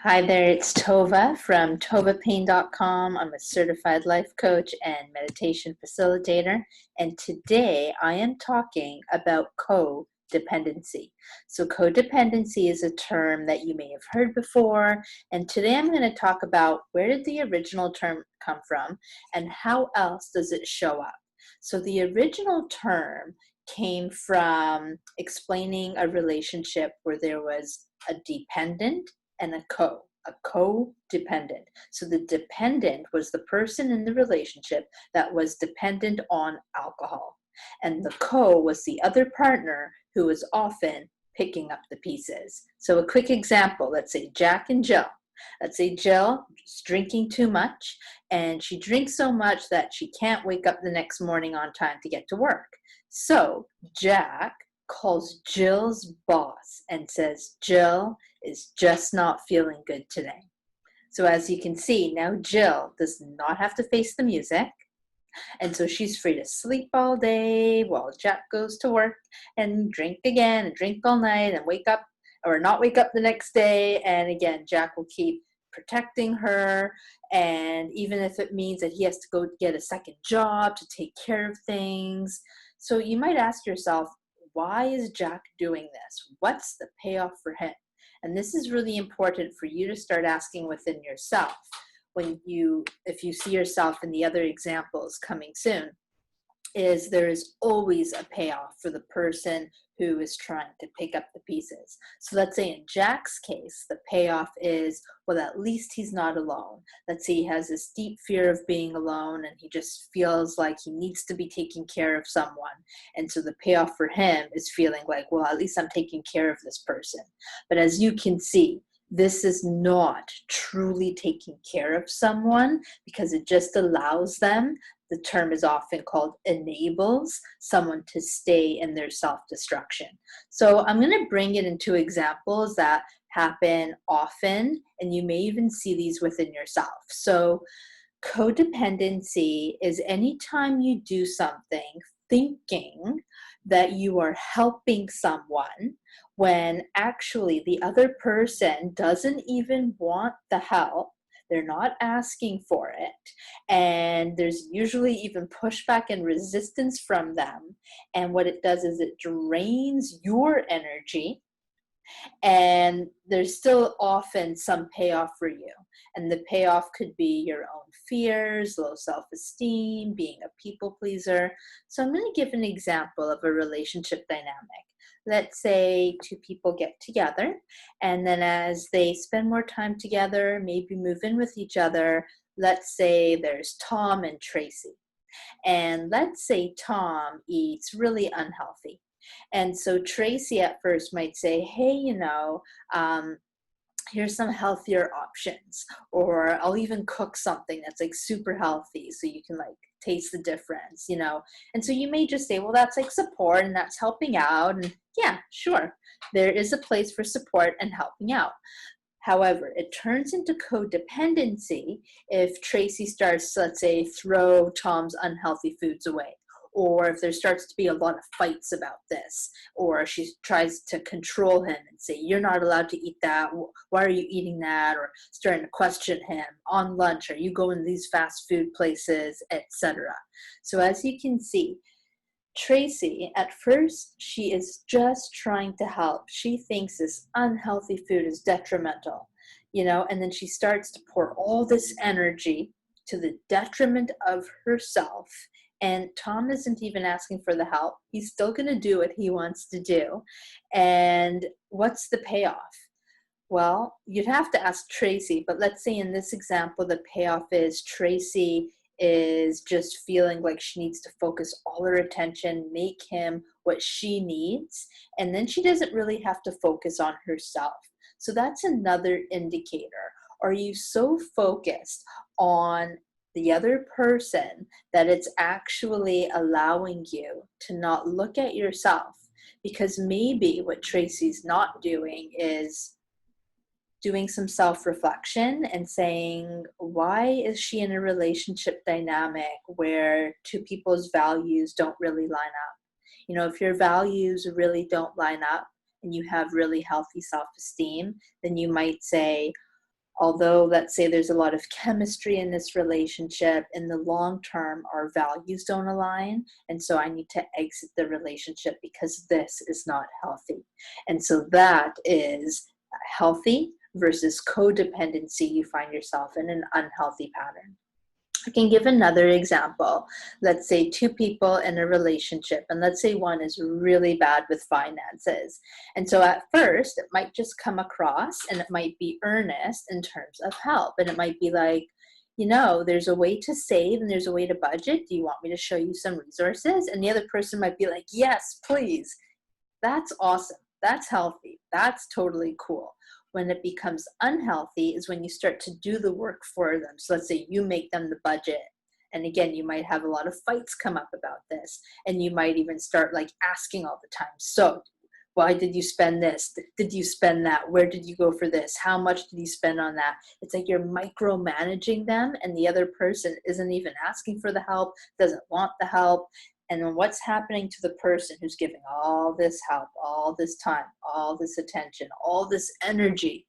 Hi there, it's Tova from TovaPayne.com. I'm a certified life coach and meditation facilitator, and today I am talking about codependency. So, codependency is a term that you may have heard before, and today I'm going to talk about where did the original term come from and how else does it show up. So, the original term came from explaining a relationship where there was a dependent and a codependent. So the dependent was the person in the relationship that was dependent on alcohol. And the co was the other partner who was often picking up the pieces. So a quick example, let's say Jack and Jill. Let's say Jill is drinking too much and she drinks so much that she can't wake up the next morning on time to get to work. So Jack calls Jill's boss and says, Jill is just not feeling good today. So as you can see, now Jill does not have to face the music. And so she's free to sleep all day while Jack goes to work and drink again and drink all night and wake up or not wake up the next day. And again, Jack will keep protecting her. And even if it means that he has to go get a second job to take care of things. So you might ask yourself, why is Jack doing this? What's the payoff for him? And this is really important for you to start asking within yourself if you see yourself in the other examples coming soon, is there is always a payoff for the person who is trying to pick up the pieces. So let's say in Jack's case, the payoff is, well, at least he's not alone. Let's say he has this deep fear of being alone and he just feels like he needs to be taking care of someone. And so the payoff for him is feeling like, well, at least I'm taking care of this person. But as you can see, this is not truly taking care of someone because it just allows them, the term is often called enables someone to stay in their self-destruction. So I'm going to bring it into examples that happen often, and you may even see these within yourself. So codependency is anytime you do something thinking that you are helping someone when actually the other person doesn't even want the help. They're not asking for it. And there's usually even pushback and resistance from them. And what it does is it drains your energy, and there's still often some payoff for you. And the payoff could be your own fears, low self-esteem, being a people pleaser. So I'm going to give an example of a relationship dynamic. Let's say two people get together, and then as they spend more time together, maybe move in with each other, let's say there's Tom and Tracy. And let's say Tom eats really unhealthy. And so Tracy at first might say, hey, here's some healthier options, or I'll even cook something that's like super healthy so you can like taste the difference. And so you may just say, well, that's like support and that's helping out. And yeah, sure, there is a place for support and helping out. However, it turns into codependency if Tracy starts, let's say, throw Tom's unhealthy foods away, or if there starts to be a lot of fights about this, or she tries to control him and say, you're not allowed to eat that, why are you eating that, or starting to question him on lunch, are you going to these fast food places, etc. So as you can see, Tracy, at first, she is just trying to help. She thinks this unhealthy food is detrimental, and then she starts to pour all this energy to the detriment of herself. And Tom isn't even asking for the help. He's still going to do what he wants to do. And what's the payoff? Well, you'd have to ask Tracy, but let's say in this example, the payoff is Tracy is just feeling like she needs to focus all her attention, make him what she needs, and then she doesn't really have to focus on herself. So that's another indicator. Are you so focused on the other person that it's actually allowing you to not look at yourself? Because maybe what Tracy's not doing is doing some self-reflection and saying, why is she in a relationship dynamic where two people's values don't really line up? If your values really don't line up and you have really healthy self-esteem, then you might say, Although, let's say there's a lot of chemistry in this relationship, in the long term, our values don't align. And so I need to exit the relationship because this is not healthy. And so that is healthy versus codependency. You find yourself in an unhealthy pattern. I can give another example. Let's say two people in a relationship, and let's say one is really bad with finances. And so at first, it might just come across and it might be earnest in terms of help. And it might be like, there's a way to save and there's a way to budget. Do you want me to show you some resources? And the other person might be like, yes, please. That's awesome. That's healthy. That's totally cool. When it becomes unhealthy is when you start to do the work for them. So let's say you make them the budget. And again, you might have a lot of fights come up about this. And you might even start like asking all the time. So why did you spend this? Did you spend that? Where did you go for this? How much did you spend on that? It's like you're micromanaging them and the other person isn't even asking for the help, doesn't want the help. And then what's happening to the person who's giving all this help, all this time, all this attention, all this energy?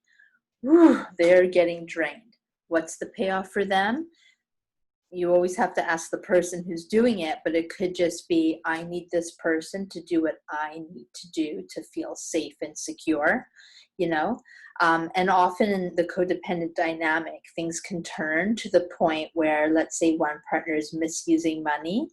They're getting drained. What's the payoff for them? You always have to ask the person who's doing it, but it could just be, I need this person to do what I need to do to feel safe and secure, and often in the codependent dynamic, things can turn to the point where, let's say one partner is misusing money.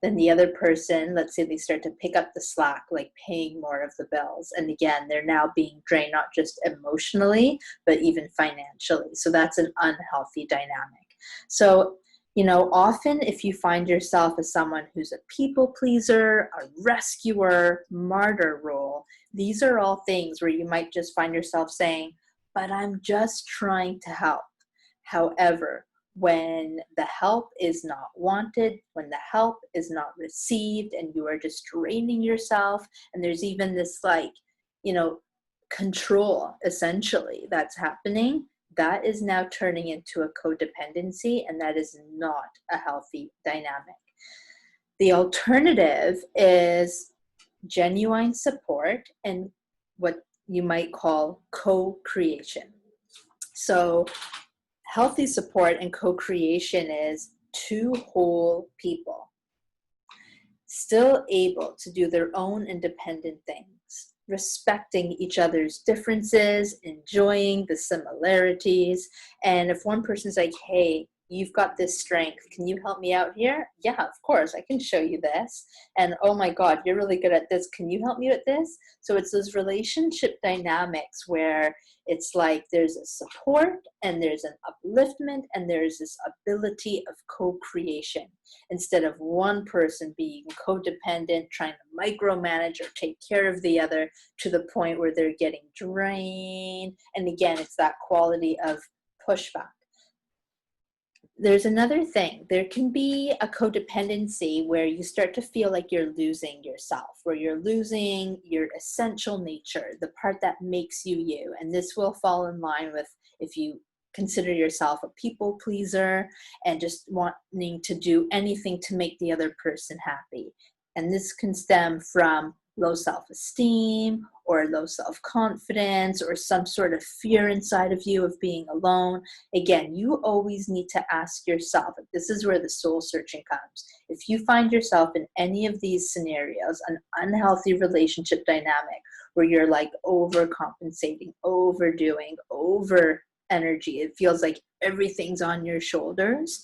Then the other person, let's say they start to pick up the slack, like paying more of the bills. And again, they're now being drained, not just emotionally, but even financially. So that's an unhealthy dynamic. So, often if you find yourself as someone who's a people pleaser, a rescuer, martyr role, these are all things where you might just find yourself saying, but I'm just trying to help. However, when the help is not wanted, when the help is not received, and you are just draining yourself, and there's even this control essentially that's happening, that is now turning into a codependency, and that is not a healthy dynamic. The alternative is genuine support and what you might call co-creation. So healthy support and co-creation is two whole people still able to do their own independent things, respecting each other's differences, enjoying the similarities. And if one person's like, hey, you've got this strength, can you help me out here? Yeah, of course, I can show you this. And oh my God, you're really good at this. Can you help me with this? So it's those relationship dynamics where it's like there's a support and there's an upliftment and there's this ability of co-creation instead of one person being codependent, trying to micromanage or take care of the other to the point where they're getting drained. And again, it's that quality of pushback. There's another thing. There can be a codependency where you start to feel like you're losing yourself, where you're losing your essential nature, the part that makes you you. And this will fall in line with if you consider yourself a people pleaser and just wanting to do anything to make the other person happy. And this can stem from low self-esteem or low self-confidence or some sort of fear inside of you of being alone. Again, you always need to ask yourself, this is where the soul searching comes. If you find yourself in any of these scenarios, an unhealthy relationship dynamic where you're like overcompensating, overdoing, over energy, it feels like everything's on your shoulders,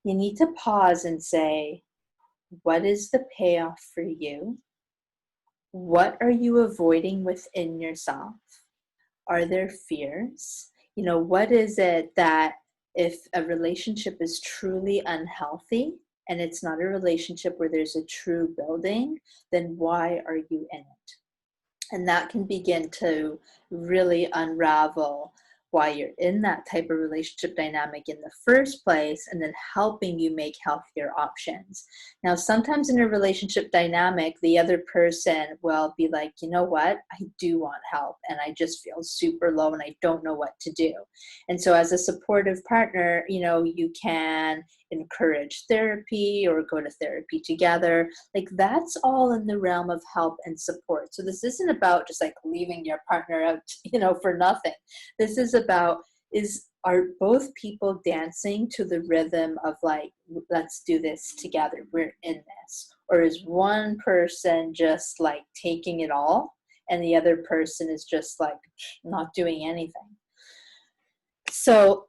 you need to pause and say, what is the payoff for you? What are you avoiding within yourself? Are there fears? What is it that if a relationship is truly unhealthy and it's not a relationship where there's a true building, then why are you in it? And that can begin to really unravel why you're in that type of relationship dynamic in the first place, and then helping you make healthier options. Now, sometimes in a relationship dynamic, the other person will be like, you know what, I do want help and I just feel super low and I don't know what to do. And so as a supportive partner, you can encourage therapy or go to therapy together. Like that's all in the realm of help and support. So this isn't about just like leaving your partner out, for nothing. This is about are both people dancing to the rhythm of like, let's do this together, we're in this? Or is one person just like taking it all and the other person is just like not doing anything? So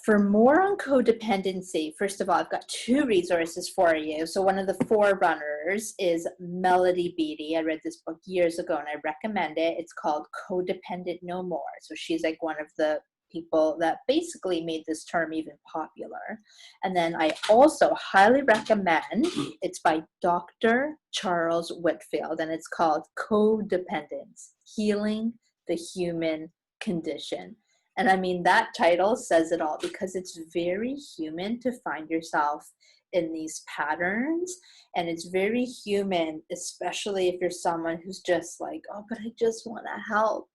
for more on codependency, first of all, I've got 2 resources for you. So one of the forerunners is Melody Beattie. I read this book years ago and I recommend it. It's called Codependent No More. So she's like one of the people that basically made this term even popular. And then I also highly recommend, it's by Dr. Charles Whitfield, and it's called Codependence, Healing the Human Condition. And I mean, that title says it all, because it's very human to find yourself in these patterns. And it's very human, especially if you're someone who's just like, oh, but I just want to help.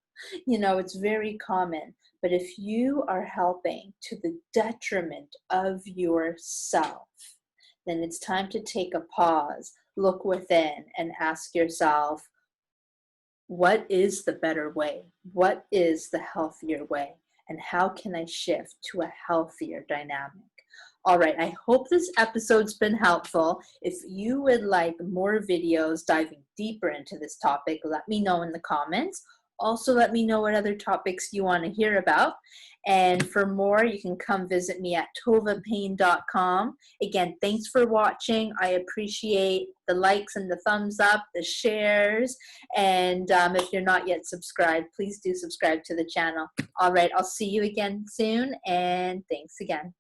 You know, it's very common. But if you are helping to the detriment of yourself, then it's time to take a pause, look within, and ask yourself, what is the better way? What is the healthier way? And how can I shift to a healthier dynamic? All right, I hope this episode's been helpful. If you would like more videos diving deeper into this topic, let me know in the comments. Also, let me know what other topics you want to hear about. And for more, you can come visit me at tovapayne.com. Again, thanks for watching. I appreciate the likes and the thumbs up, the shares. And if you're not yet subscribed, please do subscribe to the channel. All right, I'll see you again soon. And thanks again.